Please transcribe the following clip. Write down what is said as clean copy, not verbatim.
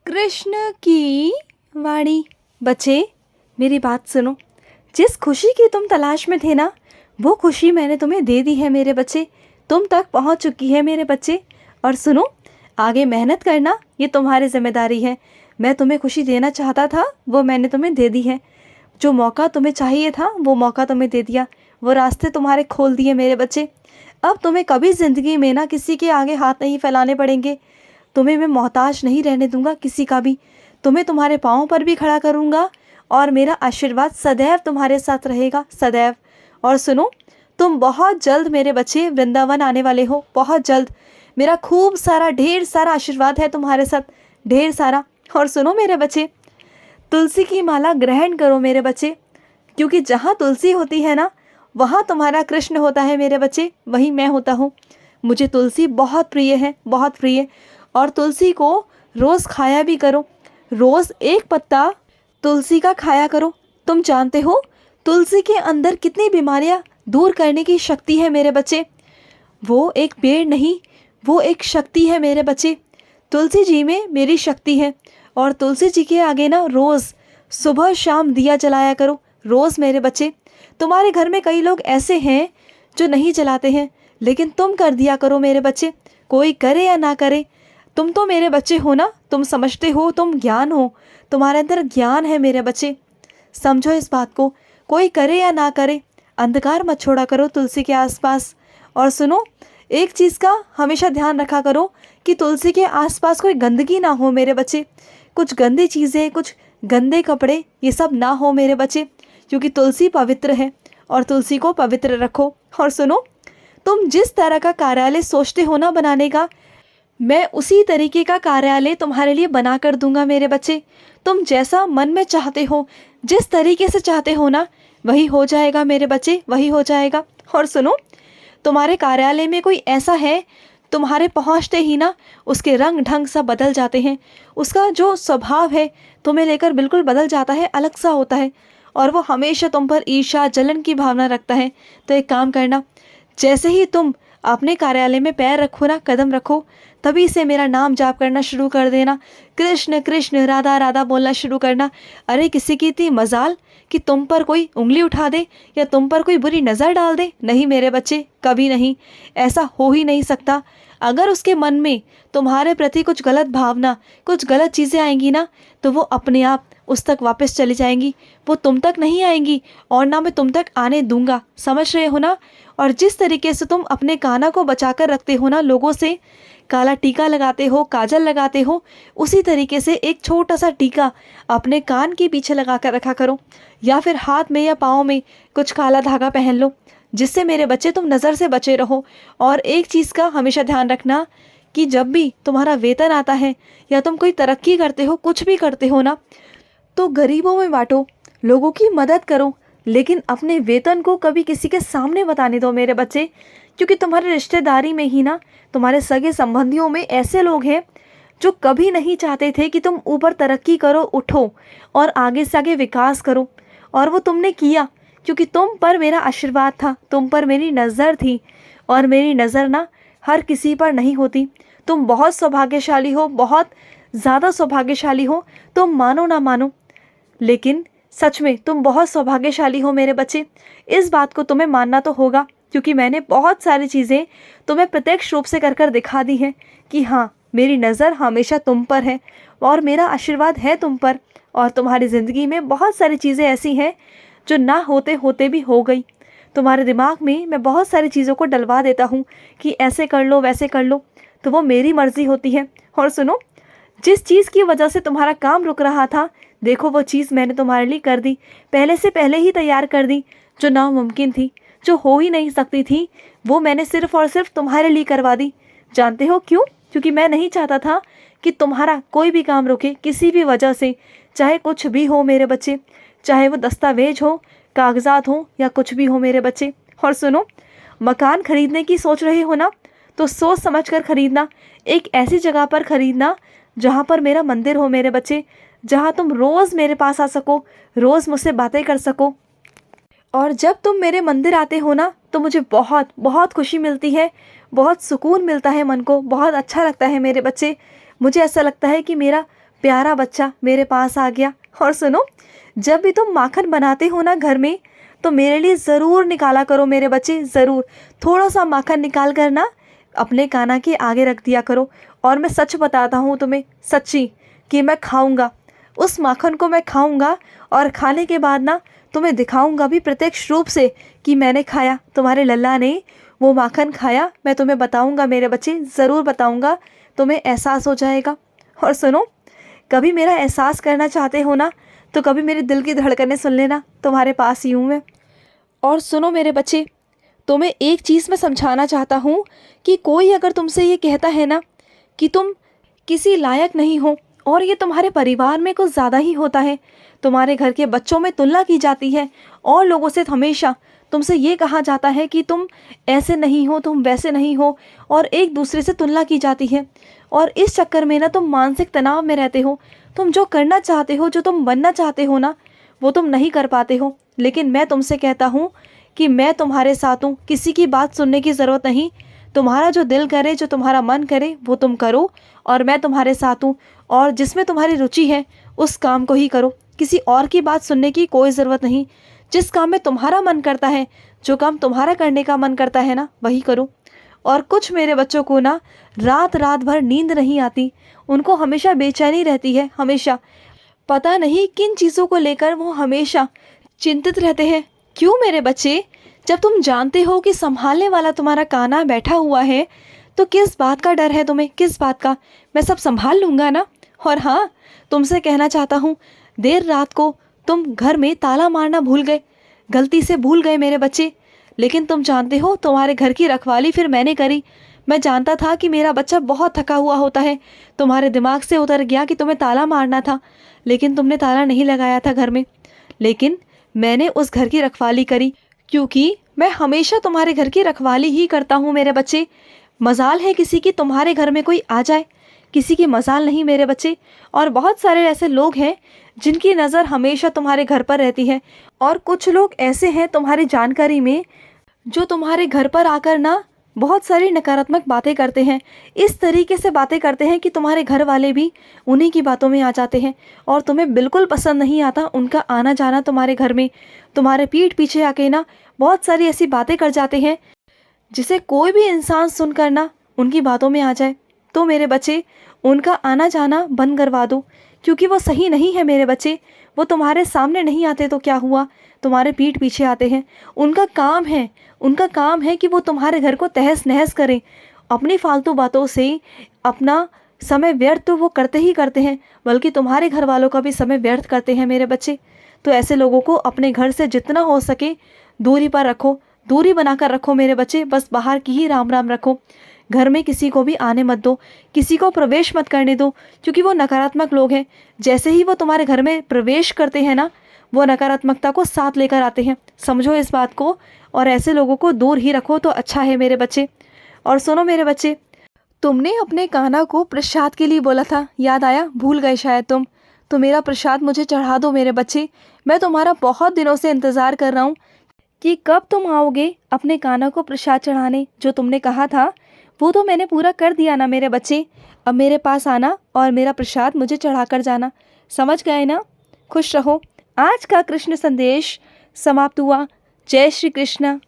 कृष्ण की वाणी। बच्चे, मेरी बात सुनो। जिस खुशी की तुम तलाश में थे ना, वो खुशी मैंने तुम्हें दे दी है मेरे बच्चे। तुम तक पहुंच चुकी है मेरे बच्चे। और सुनो, आगे मेहनत करना, ये तुम्हारी जिम्मेदारी है। मैं तुम्हें खुशी देना चाहता था, वो मैंने तुम्हें दे दी है। जो मौका तुम्हें चाहिए था, वो मौका तुम्हें दे दिया। वो रास्ते तुम्हारे खोल दिए मेरे बच्चे। अब तुम्हें कभी ज़िंदगी में ना किसी के आगे हाथ नहीं फैलाने पड़ेंगे। तुम्हें मैं मोहताज नहीं रहने दूंगा किसी का भी। तुम्हें तुम्हारे पाँव पर भी खड़ा करूंगा और मेरा आशीर्वाद सदैव तुम्हारे साथ रहेगा, सदैव। और सुनो, तुम बहुत जल्द मेरे बच्चे वृंदावन आने वाले हो, बहुत जल्द। मेरा खूब सारा ढेर सारा आशीर्वाद है तुम्हारे साथ, ढेर सारा। और सुनो मेरे बच्चे, तुलसी की माला ग्रहण करो मेरे बच्चे, क्योंकि जहाँ तुलसी होती है ना, वहाँ तुम्हारा कृष्ण होता है मेरे बच्चे, वही मैं होता हूँ। मुझे तुलसी बहुत प्रिय है, बहुत प्रिय। और तुलसी को रोज़ खाया भी करो, रोज़ एक पत्ता तुलसी का खाया करो। तुम जानते हो तुलसी के अंदर कितनी बीमारियाँ दूर करने की शक्ति है मेरे बच्चे। वो एक पेड़ नहीं, वो एक शक्ति है मेरे बच्चे। तुलसी जी में मेरी शक्ति है। और तुलसी जी के आगे ना रोज़ सुबह शाम दिया जलाया करो, रोज़ मेरे बच्चे। तुम्हारे घर में कई लोग ऐसे हैं जो नहीं जलाते हैं, लेकिन तुम कर दिया करो मेरे बच्चे। कोई करे या ना करे, तुम तो मेरे बच्चे हो ना, तुम समझते हो, तुम ज्ञान हो, तुम्हारे अंदर ज्ञान है मेरे बच्चे। समझो इस बात को, कोई करे या ना करे, अंधकार मत छोड़ा करो तुलसी के आसपास। और सुनो, एक चीज़ का हमेशा ध्यान रखा करो कि तुलसी के आसपास कोई गंदगी ना हो मेरे बच्चे। कुछ गंदी चीज़ें, कुछ गंदे कपड़े, ये सब ना हो मेरे बच्चे, क्योंकि तुलसी पवित्र है और तुलसी को पवित्र रखो। और सुनो, तुम जिस तरह का कार्यालय सोचते हो ना बनाने का, मैं उसी तरीके का कार्यालय तुम्हारे लिए बना कर दूंगा मेरे बच्चे। तुम जैसा मन में चाहते हो, जिस तरीके से चाहते हो ना, वही हो जाएगा मेरे बच्चे, वही हो जाएगा। और सुनो, तुम्हारे कार्यालय में कोई ऐसा है, तुम्हारे पहुंचते ही ना उसके रंग ढंग सब बदल जाते हैं। उसका जो स्वभाव है तुम्हें लेकर बिल्कुल बदल जाता है, अलग सा होता है। और वो हमेशा तुम पर ईर्ष्या जलन की भावना रखता है। तो एक काम करना, जैसे ही तुम अपने कार्यालय में पैर रखो ना, कदम रखो, तभी से मेरा नाम जाप करना शुरू कर देना। कृष्ण कृष्ण राधा राधा बोलना शुरू करना। अरे किसी की इतनी मजाल कि तुम पर कोई उंगली उठा दे या तुम पर कोई बुरी नज़र डाल दे? नहीं मेरे बच्चे, कभी नहीं। ऐसा हो ही नहीं सकता। अगर उसके मन में तुम्हारे प्रति कुछ गलत भावना, कुछ गलत चीज़ें आएंगी ना, तो वो अपने आप उस तक वापस चली जाएंगी। वो तुम तक नहीं आएंगी और ना मैं तुम तक आने दूंगा। समझ रहे हो ना? और जिस तरीके से तुम अपने काना को बचा कर रखते हो ना लोगों से, काला टीका लगाते हो, काजल लगाते हो, उसी तरीके से एक छोटा सा टीका अपने कान के पीछे लगा कर रखा करो, या फिर हाथ में या पाँव में कुछ काला धागा पहन लो, जिससे मेरे बच्चे तुम नज़र से बचे रहो। और एक चीज़ का हमेशा ध्यान रखना कि जब भी तुम्हारा वेतन आता है या तुम कोई तरक्की करते हो, कुछ भी करते हो ना, तो गरीबों में बांटो, लोगों की मदद करो, लेकिन अपने वेतन को कभी किसी के सामने बताने दो मेरे बच्चे। क्योंकि तुम्हारे रिश्तेदारी में ही ना, तुम्हारे सगे संबंधियों में ऐसे लोग हैं जो कभी नहीं चाहते थे कि तुम ऊपर तरक्की करो, उठो और आगे से आगे विकास करो। और वो तुमने किया, क्योंकि तुम पर मेरा आशीर्वाद था, तुम पर मेरी नज़र थी। और मेरी नज़र ना हर किसी पर नहीं होती। तुम बहुत सौभाग्यशाली हो, बहुत ज़्यादा सौभाग्यशाली हो, तुम मानो ना मानो, लेकिन सच में तुम बहुत सौभाग्यशाली हो मेरे बच्चे। इस बात को तुम्हें मानना तो होगा, क्योंकि मैंने बहुत सारी चीज़ें तुम्हें प्रत्यक्ष रूप से कर कर दिखा दी हैं कि हाँ, मेरी नज़र हमेशा तुम पर है और मेरा आशीर्वाद है तुम पर। और तुम्हारी ज़िंदगी में बहुत सारी चीज़ें ऐसी हैं जो ना होते होते भी हो गई। तुम्हारे दिमाग में मैं बहुत सारी चीज़ों को डलवा देता हूँ कि ऐसे कर लो, वैसे कर लो, तो वो मेरी मर्ज़ी होती है। और सुनो, जिस चीज़ की वजह से तुम्हारा काम रुक रहा था, देखो वो चीज़ मैंने तुम्हारे लिए कर दी, पहले से पहले ही तैयार कर दी। जो नामुमकिन थी, जो हो ही नहीं सकती थी, वो मैंने सिर्फ़ और सिर्फ तुम्हारे लिए करवा दी। जानते हो क्यों? क्योंकि मैं नहीं चाहता था कि तुम्हारा कोई भी काम रुके किसी भी वजह से, चाहे कुछ भी हो मेरे बच्चे, चाहे वो दस्तावेज हो, कागजात हो, या कुछ भी हो मेरे बच्चे। और सुनो, मकान खरीदने की सोच रहे हो ना, तो सोच समझ कर खरीदना। एक ऐसी जगह पर खरीदना जहाँ पर मेरा मंदिर हो मेरे बच्चे, जहाँ तुम रोज़ मेरे पास आ सको, रोज़ मुझसे बातें कर सको। और जब तुम मेरे मंदिर आते हो ना, तो मुझे बहुत बहुत खुशी मिलती है, बहुत सुकून मिलता है मन को, बहुत अच्छा लगता है मेरे बच्चे। मुझे ऐसा लगता है कि मेरा प्यारा बच्चा मेरे पास आ गया। और सुनो, जब भी तुम माखन बनाते हो ना घर में, तो मेरे लिए ज़रूर निकाला करो मेरे बच्चे, ज़रूर थोड़ा सा माखन निकाल कर ना अपने काना के आगे रख दिया करो। और मैं सच बताता हूँ तुम्हें, सच्ची, कि मैं खाऊंगा उस माखन को, मैं खाऊंगा और खाने के बाद ना तुम्हें दिखाऊंगा भी प्रत्यक्ष रूप से कि मैंने खाया, तुम्हारे लल्ला ने वो माखन खाया। मैं तुम्हें बताऊंगा मेरे बच्चे, ज़रूर बताऊंगा, तुम्हें एहसास हो जाएगा। और सुनो, कभी मेरा एहसास करना चाहते हो ना, तो कभी मेरे दिल की धड़कनें सुन लेना, तुम्हारे पास ही हूँ मैं। और सुनो मेरे बच्चे, तुम्हें एक चीज़ मैं समझाना चाहता हूँ कि कोई अगर तुमसे ये कहता है ना कि तुम किसी लायक नहीं हो, और ये तुम्हारे परिवार में कुछ ज़्यादा ही होता है, तुम्हारे घर के बच्चों में तुलना की जाती है, और लोगों से हमेशा तुमसे ये कहा जाता है कि तुम ऐसे नहीं हो, तुम वैसे नहीं हो, और एक दूसरे से तुलना की जाती है। और इस चक्कर में ना तुम मानसिक तनाव में रहते हो। तुम जो करना चाहते हो, जो तुम बनना चाहते हो ना, वो तुम नहीं कर पाते हो। लेकिन मैं तुमसे कहता हूँ कि मैं तुम्हारे साथ हूँ, किसी की बात सुनने की ज़रूरत नहीं। तुम्हारा जो दिल करे, जो तुम्हारा मन करे, वो तुम करो, और मैं तुम्हारे साथ हूँ। और जिसमें तुम्हारी रुचि है उस काम को ही करो, किसी और की बात सुनने की कोई ज़रूरत नहीं। जिस काम में तुम्हारा मन करता है, जो काम तुम्हारा करने का मन करता है ना, वही करो। और कुछ मेरे बच्चों को ना रात रात भर नींद नहीं आती, उनको हमेशा बेचैनी रहती है, हमेशा पता नहीं किन चीज़ों को लेकर वो हमेशा चिंतित रहते हैं। क्यों मेरे बच्चे? जब तुम जानते हो कि संभालने वाला तुम्हारा काना बैठा हुआ है, तो किस बात का डर है तुम्हें? किस बात का? मैं सब संभाल लूँगा ना। और हाँ, तुमसे कहना चाहता हूँ, देर रात को तुम घर में ताला मारना भूल गए, गलती से भूल गए मेरे बच्चे। लेकिन तुम जानते हो, तुम्हारे घर की रखवाली फिर मैंने करी। मैं जानता था कि मेरा बच्चा बहुत थका हुआ होता है, तुम्हारे दिमाग से उतर गया कि तुम्हें ताला मारना था, लेकिन तुमने ताला नहीं लगाया था घर में। लेकिन मैंने उस घर की रखवाली करी, क्योंकि मैं हमेशा तुम्हारे घर की रखवाली ही करता हूँ मेरे बच्चे। मजाल है किसी की तुम्हारे घर में कोई आ जाए, किसी की मजाल नहीं मेरे बच्चे। और बहुत सारे ऐसे लोग हैं जिनकी नज़र हमेशा तुम्हारे घर पर रहती है, और कुछ लोग ऐसे हैं तुम्हारी जानकारी में जो तुम्हारे घर पर आकर ना बहुत सारी नकारात्मक बातें करते हैं। इस तरीके से बातें करते हैं कि तुम्हारे घर वाले भी उन्हीं की बातों में आ जाते हैं, और तुम्हें बिल्कुल पसंद नहीं आता उनका आना जाना तुम्हारे घर में। तुम्हारे पीठ पीछे आके ना बहुत सारी ऐसी बातें कर जाते हैं जिसे कोई भी इंसान सुनकर ना उनकी बातों में आ जाए। तो मेरे बच्चे, उनका आना जाना बंद करवा दो, क्योंकि वो सही नहीं है मेरे बच्चे। वो तुम्हारे सामने नहीं आते तो क्या हुआ, तुम्हारे पीठ पीछे आते हैं। उनका काम है कि वो तुम्हारे घर को तहस नहस करें। अपनी फालतू बातों से अपना समय व्यर्थ तो वो करते ही करते हैं, बल्कि तुम्हारे घर वालों का भी समय व्यर्थ करते हैं मेरे बच्चे। तो ऐसे लोगों को अपने घर से जितना हो सके दूरी पर रखो, दूरी बनाकर रखो मेरे बच्चे। बस बाहर की ही राम राम रखो, घर में किसी को भी आने मत दो, किसी को प्रवेश मत करने दो, क्योंकि वो नकारात्मक लोग हैं। जैसे ही वो तुम्हारे घर में प्रवेश करते हैं ना, वो नकारात्मकता को साथ लेकर आते हैं, समझो इस बात को। और ऐसे लोगों को दूर ही रखो तो अच्छा है मेरे बच्चे। और सुनो मेरे बच्चे, तुमने अपने कान्हा को प्रसाद के लिए बोला था, याद आया? भूल गए शायद तुम। तो मेरा प्रसाद मुझे चढ़ा दो मेरे बच्चे। मैं तुम्हारा बहुत दिनों से इंतज़ार कर रहा हूँ कि कब तुम आओगे अपने कान्हा को प्रसाद चढ़ाने। जो तुमने कहा था वो तो मैंने पूरा कर दिया ना मेरे बच्चे। अब मेरे पास आना और मेरा प्रसाद मुझे चढ़ा कर जाना, समझ गए ना? खुश रहो। आज का कृष्ण संदेश समाप्त हुआ। जय श्री कृष्ण।